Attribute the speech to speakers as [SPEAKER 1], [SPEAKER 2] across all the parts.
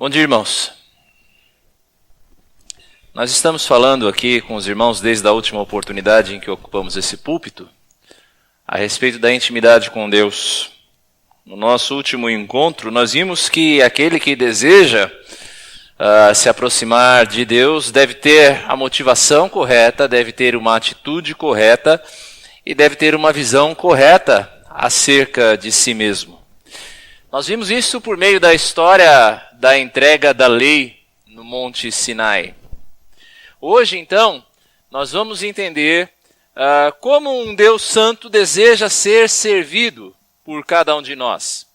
[SPEAKER 1] Bom dia, irmãos. Nós estamos falando aqui com os irmãos desde a última oportunidade em que ocupamos esse púlpito a respeito da intimidade com Deus. No nosso último encontro, nós vimos que aquele que deseja se aproximar de Deus deve ter a motivação correta, deve ter uma atitude correta e deve ter uma visão correta acerca de si mesmo. Nós vimos isso por meio da história da entrega da lei no Monte Sinai. Hoje, então, nós vamos entender como um Deus Santo deseja ser servido por cada um de nós.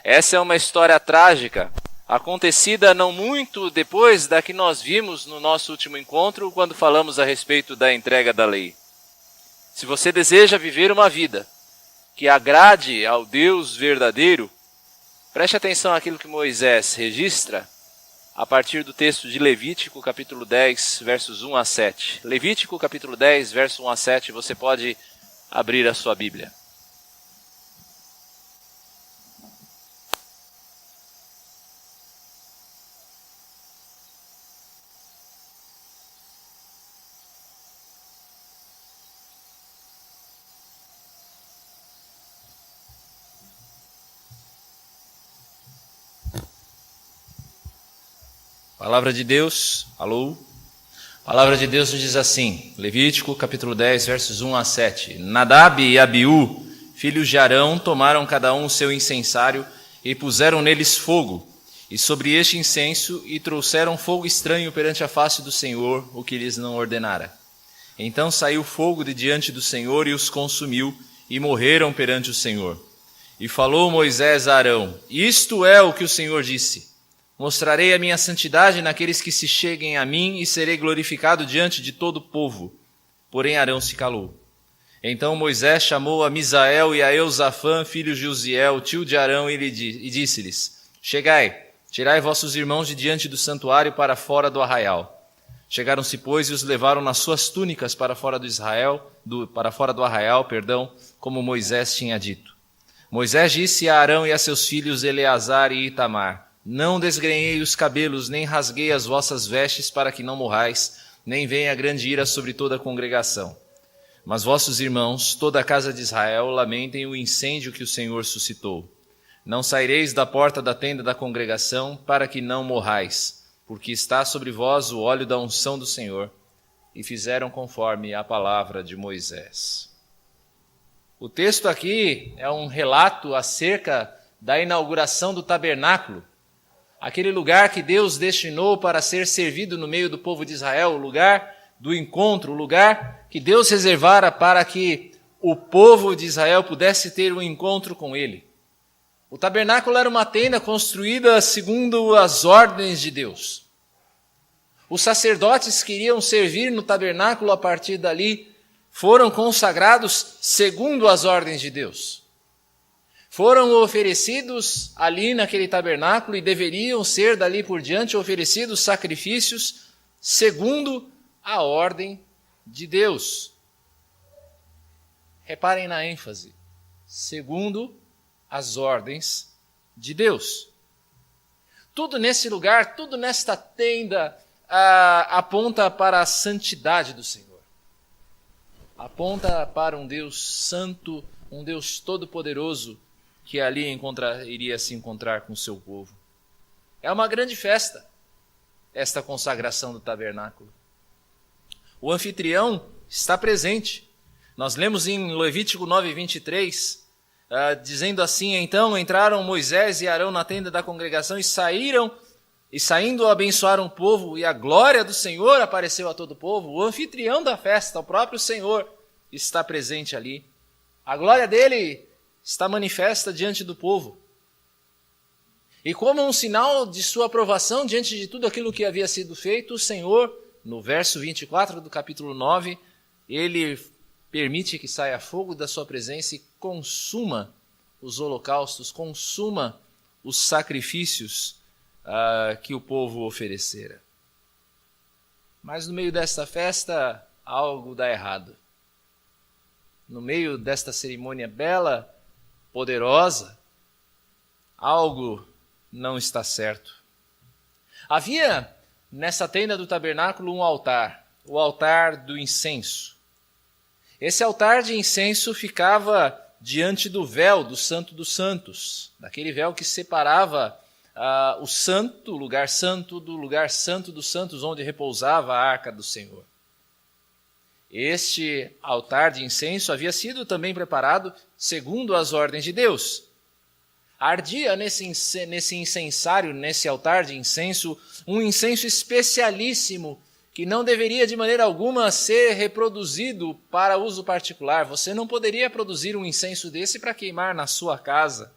[SPEAKER 1] Essa é uma história trágica, acontecida não muito depois da que nós vimos no nosso último encontro, quando falamos a respeito da entrega da lei. Se você deseja viver uma vida que agrade ao Deus verdadeiro, preste atenção àquilo que Moisés registra a partir do texto de Levítico, capítulo 10, versos 1 a 7. Levítico, capítulo 10, verso 1 a 7, você pode abrir a sua Bíblia. Palavra de Deus, alô? Palavra de Deus nos diz assim, Levítico capítulo 10, versos 1 a 7. Nadab e Abiú, filhos de Arão, tomaram cada um o seu incensário e puseram neles fogo, e sobre este incenso, e trouxeram fogo estranho perante a face do Senhor, o que lhes não ordenara. Então saiu fogo de diante do Senhor e os consumiu, e morreram perante o Senhor. E falou Moisés a Arão, isto é o que o Senhor disse. Mostrarei a minha santidade naqueles que se cheguem a mim e serei glorificado diante de todo o povo. Porém Arão se calou. Então Moisés chamou a Misael e a Eusafã, filhos de Uziel, tio de Arão, e disse-lhes, chegai, tirai vossos irmãos de diante do santuário para fora do arraial. Chegaram-se, pois, e os levaram nas suas túnicas para fora do arraial, como Moisés tinha dito. Moisés disse a Arão e a seus filhos Eleazar e Itamar, não desgrenhei os cabelos, nem rasguei as vossas vestes para que não morrais, nem venha grande ira sobre toda a congregação. Mas vossos irmãos, toda a casa de Israel, lamentem o incêndio que o Senhor suscitou. Não saireis da porta da tenda da congregação para que não morrais, porque está sobre vós o óleo da unção do Senhor. E fizeram conforme a palavra de Moisés. O texto aqui é um relato acerca da inauguração do tabernáculo, aquele lugar que Deus destinou para ser servido no meio do povo de Israel, o lugar do encontro, o lugar que Deus reservara para que o povo de Israel pudesse ter um encontro com Ele. O tabernáculo era uma tenda construída segundo as ordens de Deus. Os sacerdotes que iriam servir no tabernáculo a partir dali foram consagrados segundo as ordens de Deus. Foram oferecidos ali naquele tabernáculo e deveriam ser dali por diante oferecidos sacrifícios segundo a ordem de Deus. Reparem na ênfase, segundo as ordens de Deus. Tudo nesse lugar, tudo nesta tenda aponta para a santidade do Senhor. Aponta para um Deus santo, um Deus todo-poderoso, que ali iria se encontrar com o seu povo. É uma grande festa, esta consagração do tabernáculo. O anfitrião está presente. Nós lemos em Levítico 9, 23, dizendo assim, então entraram Moisés e Arão na tenda da congregação e saindo abençoaram o povo, e a glória do Senhor apareceu a todo o povo. O anfitrião da festa, o próprio Senhor, está presente ali. A glória dele está manifesta diante do povo. E como um sinal de sua aprovação diante de tudo aquilo que havia sido feito, o Senhor, no verso 24 do capítulo 9, ele permite que saia fogo da sua presença e consuma os holocaustos, consuma os sacrifícios que o povo oferecera. Mas no meio desta festa, algo dá errado. No meio desta cerimônia bela, poderosa, algo não está certo. Havia nessa tenda do tabernáculo um altar, o altar do incenso. Esse altar de incenso ficava diante do véu do Santo dos Santos, daquele véu que separava o santo, o lugar santo, do lugar santo dos santos, onde repousava a arca do Senhor. Este altar de incenso havia sido também preparado segundo as ordens de Deus. Ardia nesse incensário, nesse altar de incenso, um incenso especialíssimo, que não deveria de maneira alguma ser reproduzido para uso particular. Você não poderia produzir um incenso desse para queimar na sua casa.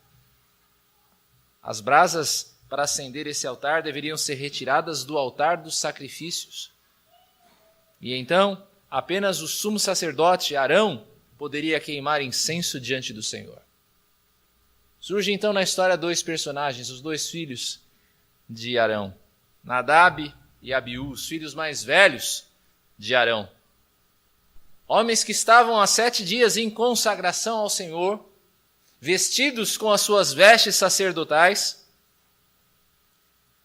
[SPEAKER 1] As brasas para acender esse altar deveriam ser retiradas do altar dos sacrifícios. E então, apenas o sumo sacerdote Arão poderia queimar incenso diante do Senhor. Surge então na história dois personagens, os dois filhos de Arão, Nadab e Abiú, os filhos mais velhos de Arão. Homens que estavam há 7 dias em consagração ao Senhor, vestidos com as suas vestes sacerdotais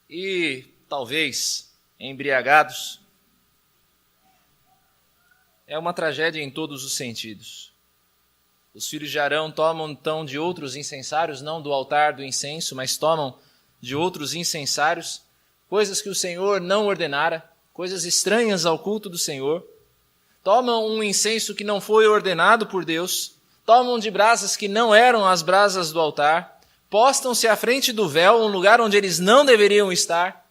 [SPEAKER 1] e talvez embriagados. É uma tragédia em todos os sentidos. Os filhos de Arão tomam então de outros incensários, não do altar do incenso, mas tomam de outros incensários, coisas que o Senhor não ordenara, coisas estranhas ao culto do Senhor. Tomam um incenso que não foi ordenado por Deus, tomam de brasas que não eram as brasas do altar, postam-se à frente do véu, um lugar onde eles não deveriam estar.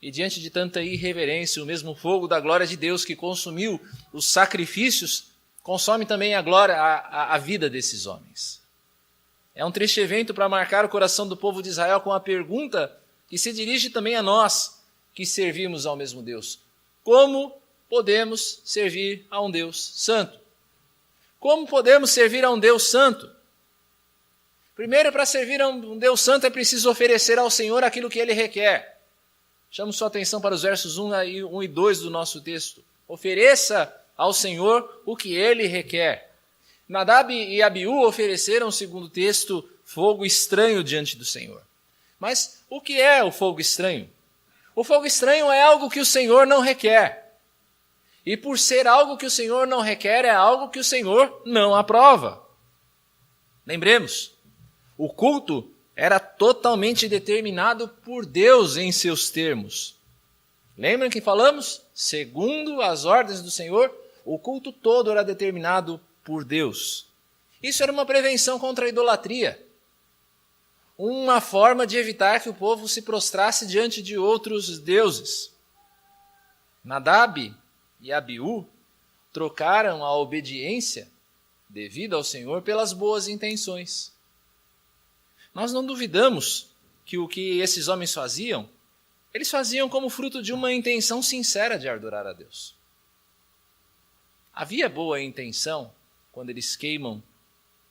[SPEAKER 1] E diante de tanta irreverência, o mesmo fogo da glória de Deus que consumiu os sacrifícios, consome também a vida desses homens. É um triste evento para marcar o coração do povo de Israel com a pergunta que se dirige também a nós, que servimos ao mesmo Deus. Como podemos servir a um Deus santo? Como podemos servir a um Deus santo? Primeiro, para servir a um Deus santo é preciso oferecer ao Senhor aquilo que Ele requer. Chamo sua atenção para os versos 1 e 2 do nosso texto. Ofereça ao Senhor o que Ele requer. Nadab e Abiú ofereceram, segundo o texto, fogo estranho diante do Senhor. Mas o que é o fogo estranho? O fogo estranho é algo que o Senhor não requer. E por ser algo que o Senhor não requer, é algo que o Senhor não aprova. Lembremos, o culto era totalmente determinado por Deus em seus termos. Lembram que falamos? Segundo as ordens do Senhor, o culto todo era determinado por Deus. Isso era uma prevenção contra a idolatria. Uma forma de evitar que o povo se prostrasse diante de outros deuses. Nadab e Abiú trocaram a obediência devida ao Senhor pelas boas intenções. Nós não duvidamos que o que esses homens faziam, eles faziam como fruto de uma intenção sincera de adorar a Deus. Havia boa intenção quando eles queimam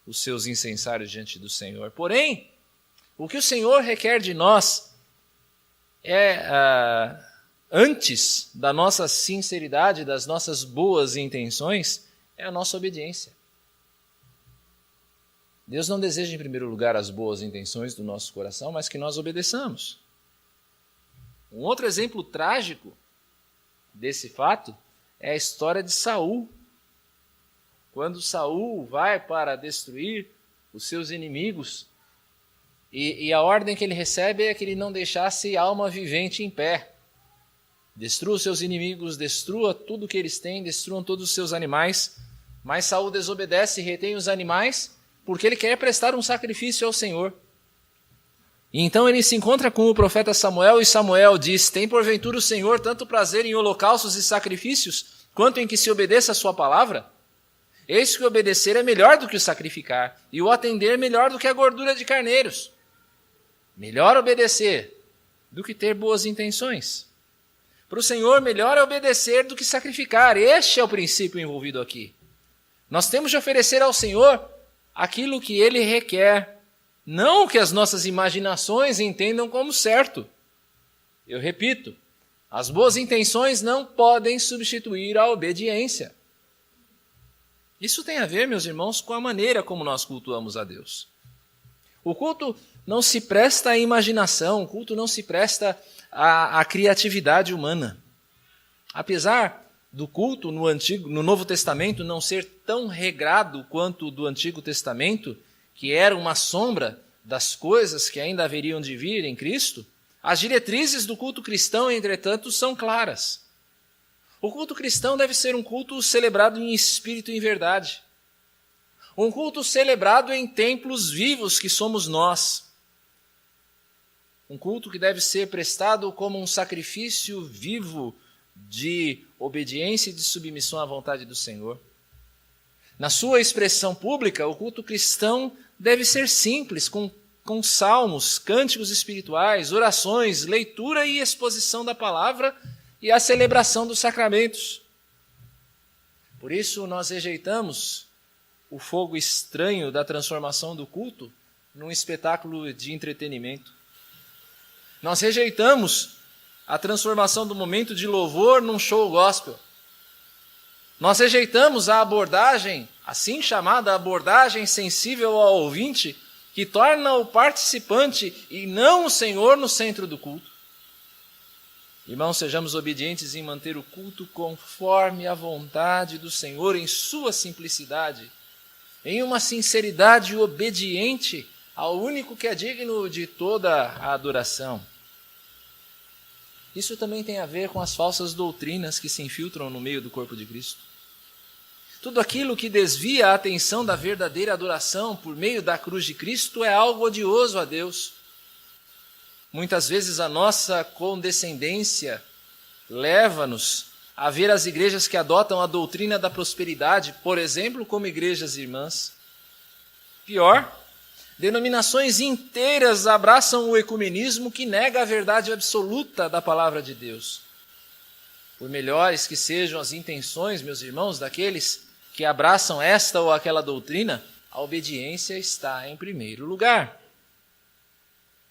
[SPEAKER 1] os seus incensários diante do Senhor. Porém, o que o Senhor requer de nós é, antes da nossa sinceridade, das nossas boas intenções, é a nossa obediência. Deus não deseja, em primeiro lugar, as boas intenções do nosso coração, mas que nós obedeçamos. Um outro exemplo trágico desse fato é a história de Saul. Quando Saul vai para destruir os seus inimigos, e a ordem que ele recebe é que ele não deixasse alma vivente em pé. Destrua os seus inimigos, destrua tudo que eles têm, destruam todos os seus animais, mas Saul desobedece e retém os animais, porque ele quer prestar um sacrifício ao Senhor. E então ele se encontra com o profeta Samuel, e Samuel diz: tem porventura o Senhor tanto prazer em holocaustos e sacrifícios, quanto em que se obedeça a sua palavra? Eis que obedecer é melhor do que o sacrificar, e o atender melhor do que a gordura de carneiros. Melhor obedecer do que ter boas intenções. Para o Senhor, melhor é obedecer do que sacrificar. Este é o princípio envolvido aqui. Nós temos de oferecer ao Senhor aquilo que Ele requer, não o que as nossas imaginações entendam como certo. Eu repito, as boas intenções não podem substituir a obediência. Isso tem a ver, meus irmãos, com a maneira como nós cultuamos a Deus. O culto não se presta à imaginação, o culto não se presta à criatividade humana. Apesar do culto no Novo Testamento não ser tão regrado quanto o do Antigo Testamento, que era uma sombra das coisas que ainda haveriam de vir em Cristo, as diretrizes do culto cristão, entretanto, são claras. O culto cristão deve ser um culto celebrado em espírito e em verdade. Um culto celebrado em templos vivos que somos nós. Um culto que deve ser prestado como um sacrifício vivo de obediência e de submissão à vontade do Senhor. Na sua expressão pública, o culto cristão deve ser simples, com salmos, cânticos espirituais, orações, leitura e exposição da palavra e a celebração dos sacramentos. Por isso, nós rejeitamos o fogo estranho da transformação do culto num espetáculo de entretenimento. Nós rejeitamos a transformação do momento de louvor num show gospel. Nós rejeitamos a abordagem, assim chamada abordagem sensível ao ouvinte, que torna o participante e não o Senhor no centro do culto. Irmãos, sejamos obedientes em manter o culto conforme a vontade do Senhor, em sua simplicidade, em uma sinceridade obediente ao único que é digno de toda a adoração. Isso também tem a ver com as falsas doutrinas que se infiltram no meio do corpo de Cristo. Tudo aquilo que desvia a atenção da verdadeira adoração por meio da cruz de Cristo é algo odioso a Deus. Muitas vezes a nossa condescendência leva-nos a ver as igrejas que adotam a doutrina da prosperidade, por exemplo, como igrejas irmãs. Pior, denominações inteiras abraçam o ecumenismo que nega a verdade absoluta da palavra de Deus. Por melhores que sejam as intenções, meus irmãos, daqueles que abraçam esta ou aquela doutrina, a obediência está em primeiro lugar.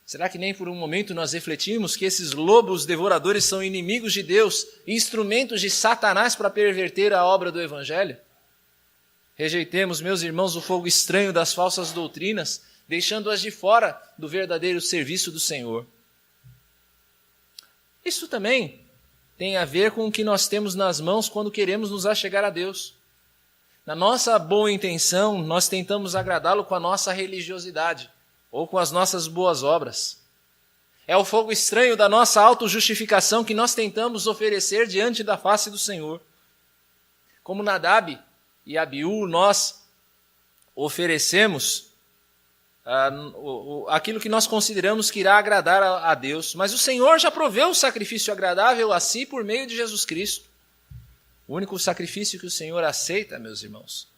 [SPEAKER 1] Será que nem por um momento nós refletimos que esses lobos devoradores são inimigos de Deus, instrumentos de Satanás para perverter a obra do Evangelho? Rejeitemos, meus irmãos, o fogo estranho das falsas doutrinas, deixando-as de fora do verdadeiro serviço do Senhor. Isso também tem a ver com o que nós temos nas mãos quando queremos nos achegar a Deus. Na nossa boa intenção, nós tentamos agradá-lo com a nossa religiosidade ou com as nossas boas obras. É o fogo estranho da nossa autojustificação que nós tentamos oferecer diante da face do Senhor. Como Nadab e Abiú, nós oferecemos aquilo que nós consideramos que irá agradar a Deus. Mas o Senhor já proveu o sacrifício agradável a si por meio de Jesus Cristo. O único sacrifício que o Senhor aceita, meus irmãos,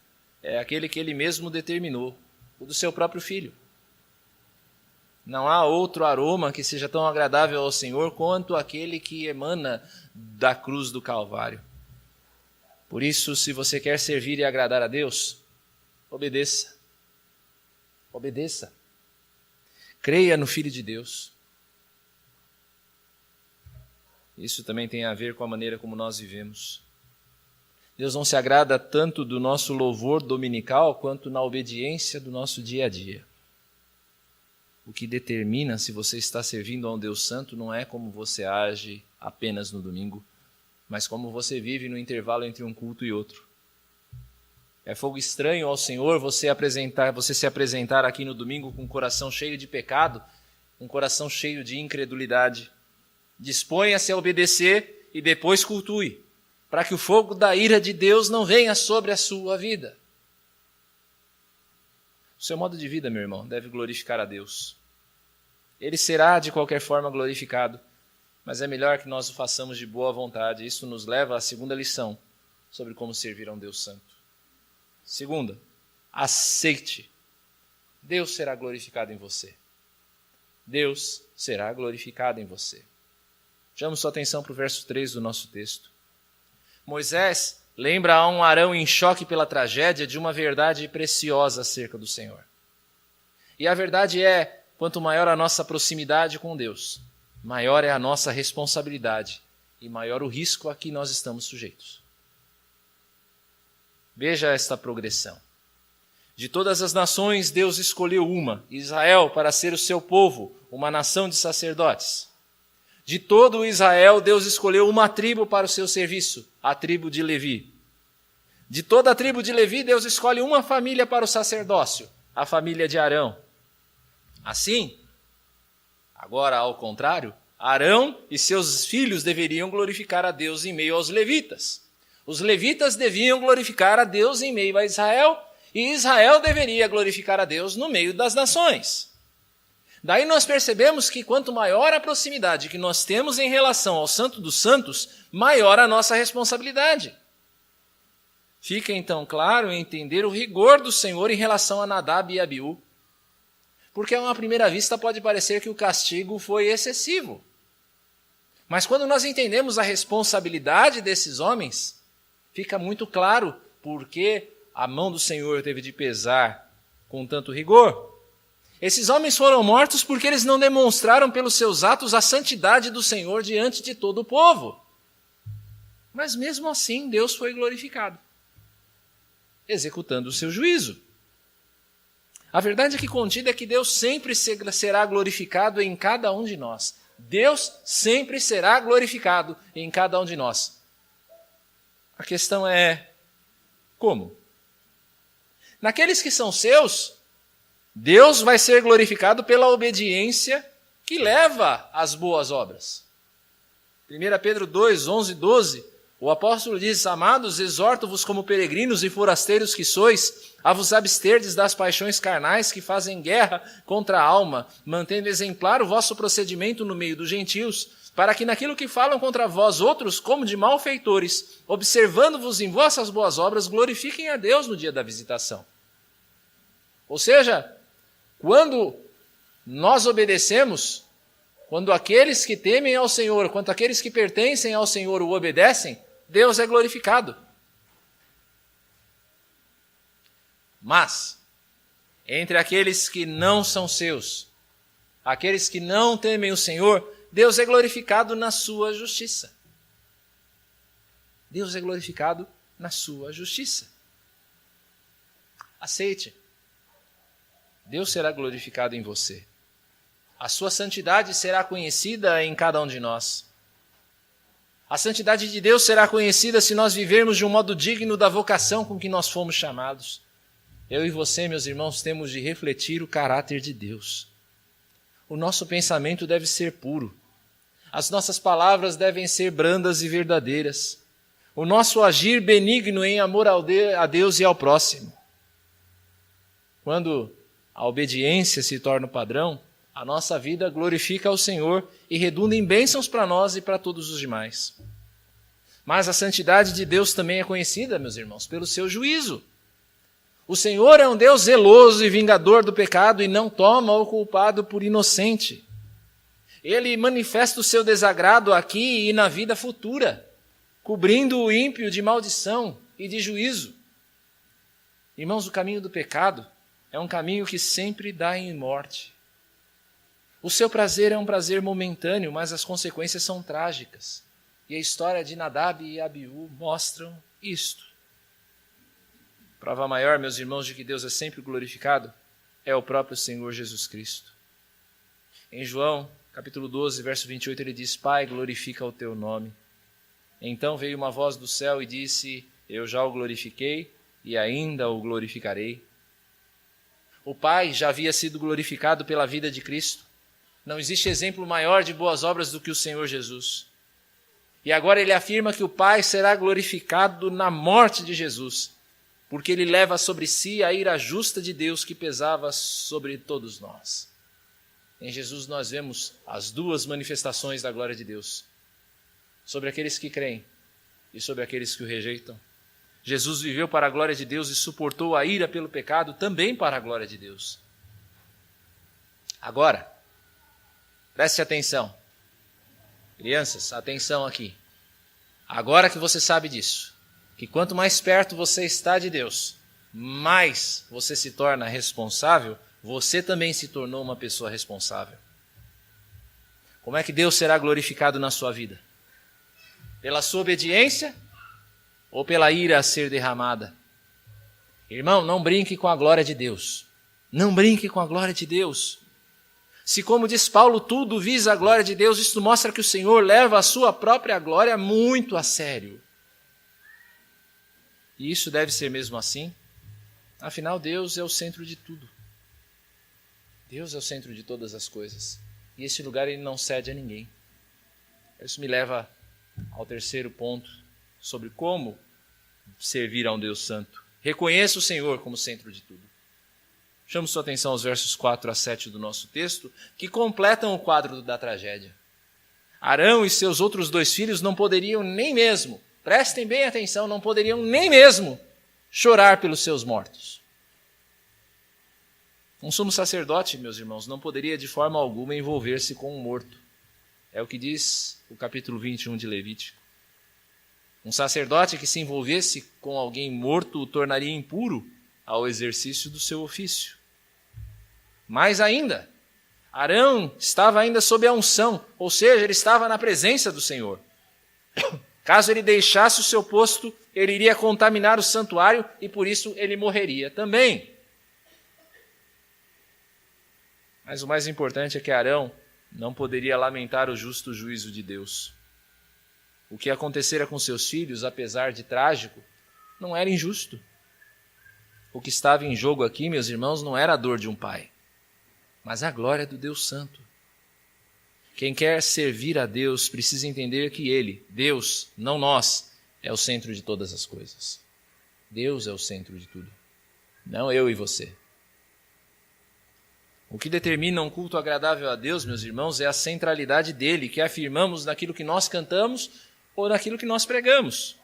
[SPEAKER 1] é aquele que Ele mesmo determinou, o do seu próprio Filho. Não há outro aroma que seja tão agradável ao Senhor quanto aquele que emana da cruz do Calvário. Por isso, se você quer servir e agradar a Deus, obedeça. Obedeça. Creia no Filho de Deus. Isso também tem a ver com a maneira como nós vivemos. Deus não se agrada tanto do nosso louvor dominical quanto na obediência do nosso dia a dia. O que determina se você está servindo a um Deus santo não é como você age apenas no domingo, mas como você vive no intervalo entre um culto e outro. É fogo estranho ao Senhor você se apresentar aqui no domingo com um coração cheio de pecado, um coração cheio de incredulidade. Disponha-se a obedecer e depois cultue, para que o fogo da ira de Deus não venha sobre a sua vida. O seu modo de vida, meu irmão, deve glorificar a Deus. Ele será de qualquer forma glorificado, mas é melhor que nós o façamos de boa vontade. Isso nos leva à segunda lição sobre como servir a um Deus santo. Segunda, aceite. Deus será glorificado em você. Deus será glorificado em você. Chamo sua atenção para o verso 3 do nosso texto. Moisés lembra a um Arão em choque pela tragédia de uma verdade preciosa acerca do Senhor. E a verdade é, quanto maior a nossa proximidade com Deus, maior é a nossa responsabilidade e maior o risco a que nós estamos sujeitos. Veja esta progressão. De todas as nações, Deus escolheu uma, Israel, para ser o seu povo, uma nação de sacerdotes. De todo Israel, Deus escolheu uma tribo para o seu serviço, a tribo de Levi. De toda a tribo de Levi, Deus escolhe uma família para o sacerdócio, a família de Arão. Assim, agora ao contrário, Arão e seus filhos deveriam glorificar a Deus em meio aos levitas. Os levitas deviam glorificar a Deus em meio a Israel, e Israel deveria glorificar a Deus no meio das nações. Daí nós percebemos que quanto maior a proximidade que nós temos em relação ao Santo dos Santos, maior a nossa responsabilidade. Fica então claro entender o rigor do Senhor em relação a Nadab e Abiú, porque a uma primeira vista pode parecer que o castigo foi excessivo. Mas quando nós entendemos a responsabilidade desses homens, fica muito claro porque a mão do Senhor teve de pesar com tanto rigor. Esses homens foram mortos porque eles não demonstraram pelos seus atos a santidade do Senhor diante de todo o povo. Mas mesmo assim, Deus foi glorificado, executando o seu juízo. A verdade aqui contida é que Deus sempre será glorificado em cada um de nós. Deus sempre será glorificado em cada um de nós. A questão é como? Naqueles que são seus, Deus vai ser glorificado pela obediência que leva às boas obras. 1 Pedro 2, 11 e 12, o apóstolo diz: Amados, exorto-vos como peregrinos e forasteiros que sois, a vos absterdes das paixões carnais que fazem guerra contra a alma, mantendo exemplar o vosso procedimento no meio dos gentios, para que naquilo que falam contra vós outros, como de malfeitores, observando-vos em vossas boas obras, glorifiquem a Deus no dia da visitação. Ou seja, quando nós obedecemos, quando aqueles que temem ao Senhor, quanto aqueles que pertencem ao Senhor o obedecem, Deus é glorificado. Mas, entre aqueles que não são seus, aqueles que não temem o Senhor, Deus é glorificado na sua justiça. Deus é glorificado na sua justiça. Aceite. Deus será glorificado em você. A sua santidade será conhecida em cada um de nós. A santidade de Deus será conhecida se nós vivermos de um modo digno da vocação com que nós fomos chamados. Eu e você, meus irmãos, temos de refletir o caráter de Deus. O nosso pensamento deve ser puro. As nossas palavras devem ser brandas e verdadeiras. O nosso agir benigno em amor a Deus e ao próximo. Quando a obediência se torna o padrão, a nossa vida glorifica ao Senhor e redunda em bênçãos para nós e para todos os demais. Mas a santidade de Deus também é conhecida, meus irmãos, pelo seu juízo. O Senhor é um Deus zeloso e vingador do pecado e não toma o culpado por inocente. Ele manifesta o seu desagrado aqui e na vida futura, cobrindo o ímpio de maldição e de juízo. Irmãos, o caminho do pecado é um caminho que sempre dá em morte. O seu prazer é um prazer momentâneo, mas as consequências são trágicas. E a história de Nadab e Abiú mostram isto. Prova maior, meus irmãos, de que Deus é sempre glorificado é o próprio Senhor Jesus Cristo. Em João, capítulo 12, verso 28, ele diz: Pai, glorifica o teu nome. Então veio uma voz do céu e disse: Eu já o glorifiquei e ainda o glorificarei. O Pai já havia sido glorificado pela vida de Cristo. Não existe exemplo maior de boas obras do que o Senhor Jesus. E agora ele afirma que o Pai será glorificado na morte de Jesus, porque ele leva sobre si a ira justa de Deus que pesava sobre todos nós. Em Jesus nós vemos as duas manifestações da glória de Deus, sobre aqueles que creem e sobre aqueles que o rejeitam. Jesus viveu para a glória de Deus e suportou a ira pelo pecado também para a glória de Deus. Agora, preste atenção. Crianças, atenção aqui. Agora que você sabe disso, que quanto mais perto você está de Deus, mais você se torna responsável, você também se tornou uma pessoa responsável. Como é que Deus será glorificado na sua vida? Pela sua obediência ou pela ira a ser derramada? Irmão, não brinque com a glória de Deus. Não brinque com a glória de Deus. Se, como diz Paulo, tudo visa a glória de Deus, isto mostra que o Senhor leva a sua própria glória muito a sério. E isso deve ser mesmo assim. Afinal, Deus é o centro de tudo. Deus é o centro de todas as coisas. E esse lugar ele não cede a ninguém. Isso me leva ao terceiro ponto sobre como servir a um Deus santo. Reconheça o Senhor como centro de tudo. Chamo sua atenção aos versos 4 a 7 do nosso texto, que completam o quadro da tragédia. Arão e seus outros 2 filhos não poderiam nem mesmo, prestem bem atenção, não poderiam nem mesmo chorar pelos seus mortos. Um sumo sacerdote, meus irmãos, não poderia de forma alguma envolver-se com um morto. É o que diz o capítulo 21 de Levítico. Um sacerdote que se envolvesse com alguém morto o tornaria impuro ao exercício do seu ofício. Mais ainda, Arão estava ainda sob a unção, ou seja, ele estava na presença do Senhor. Caso ele deixasse o seu posto, ele iria contaminar o santuário e por isso ele morreria também. Mas o mais importante é que Arão não poderia lamentar o justo juízo de Deus. O que acontecera com seus filhos, apesar de trágico, não era injusto. O que estava em jogo aqui, meus irmãos, não era a dor de um pai, mas a glória do Deus Santo. Quem quer servir a Deus precisa entender que Ele, Deus, não nós, é o centro de todas as coisas. Deus é o centro de tudo, não eu e você. O que determina um culto agradável a Deus, meus irmãos, é a centralidade dele, que afirmamos naquilo que nós cantamos ou naquilo que nós pregamos.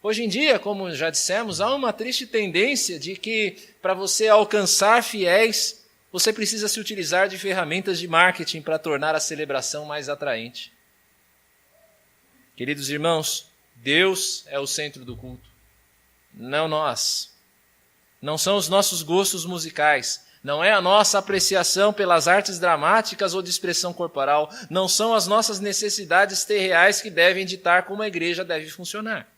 [SPEAKER 1] Hoje em dia, como já dissemos, há uma triste tendência de que, para você alcançar fiéis, você precisa se utilizar de ferramentas de marketing para tornar a celebração mais atraente. Queridos irmãos, Deus é o centro do culto, não nós. Não são os nossos gostos musicais, não é a nossa apreciação pelas artes dramáticas ou de expressão corporal, não são as nossas necessidades terreais que devem ditar como a igreja deve funcionar.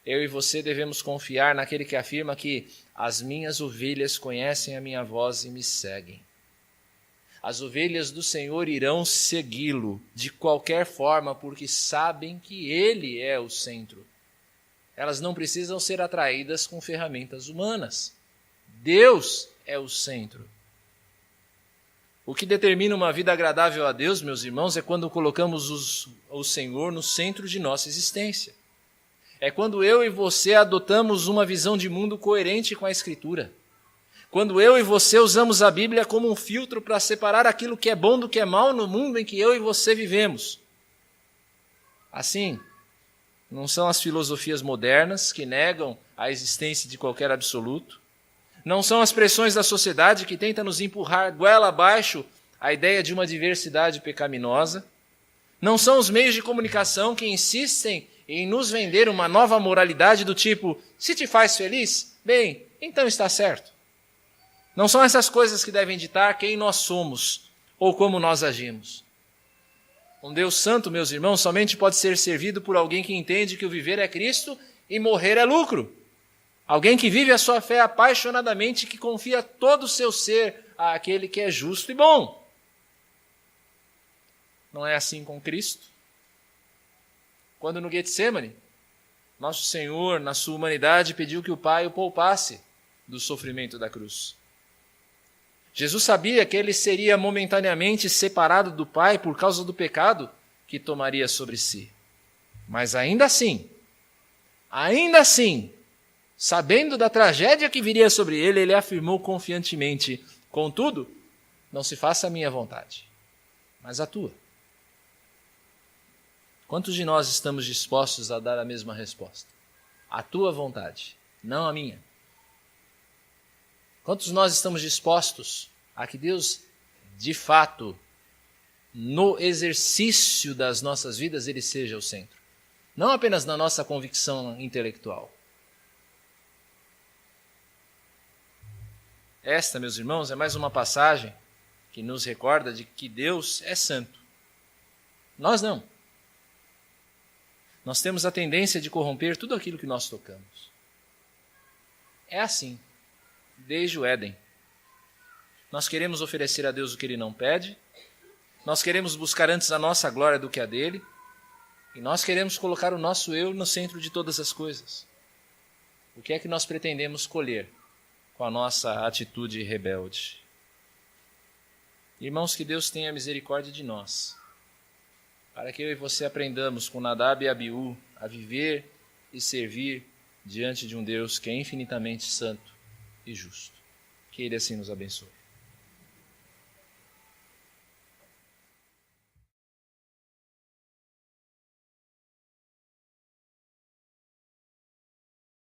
[SPEAKER 1] Eu e você devemos confiar naquele que afirma que as minhas ovelhas conhecem a minha voz e me seguem. As ovelhas do Senhor irão segui-lo de qualquer forma, porque sabem que Ele é o centro. Elas não precisam ser atraídas com ferramentas humanas. Deus é o centro. O que determina uma vida agradável a Deus, meus irmãos, é quando colocamos o Senhor no centro de nossa existência. É quando eu e você adotamos uma visão de mundo coerente com a Escritura. Quando eu e você usamos a Bíblia como um filtro para separar aquilo que é bom do que é mal no mundo em que eu e você vivemos. Assim, não são as filosofias modernas que negam a existência de qualquer absoluto. Não são as pressões da sociedade que tentam nos empurrar goela abaixo a ideia de uma diversidade pecaminosa. Não são os meios de comunicação que insistem em nos vender uma nova moralidade do tipo, se te faz feliz, bem, então está certo. Não são essas coisas que devem ditar quem nós somos ou como nós agimos. Um Deus santo, meus irmãos, somente pode ser servido por alguém que entende que o viver é Cristo e morrer é lucro. Alguém que vive a sua fé apaixonadamente, que confia todo o seu ser àquele que é justo e bom. Não é assim com Cristo? Quando no Getsemane, nosso Senhor, na sua humanidade, pediu que o Pai o poupasse do sofrimento da cruz. Jesus sabia que ele seria momentaneamente separado do Pai por causa do pecado que tomaria sobre si. Mas ainda assim, sabendo da tragédia que viria sobre ele, ele afirmou confiantemente, contudo, não se faça a minha vontade, mas a tua. Quantos de nós estamos dispostos a dar a mesma resposta? A tua vontade, não a minha. Quantos de nós estamos dispostos a que Deus, de fato, no exercício das nossas vidas, Ele seja o centro? Não apenas na nossa convicção intelectual. Esta, meus irmãos, é mais uma passagem que nos recorda de que Deus é santo. Nós não. Nós temos a tendência de corromper tudo aquilo que nós tocamos. é assim, desde o Éden. Nós queremos oferecer a Deus o que Ele não pede, nós queremos buscar antes a nossa glória do que a dele, e nós queremos colocar o nosso eu no centro de todas as coisas. O que é que nós pretendemos colher com a nossa atitude rebelde? Irmãos, que Deus tenha misericórdia de nós, para que eu e você aprendamos com Nadab e Abiú a viver e servir diante de um Deus que é infinitamente santo e justo. Que Ele assim nos abençoe.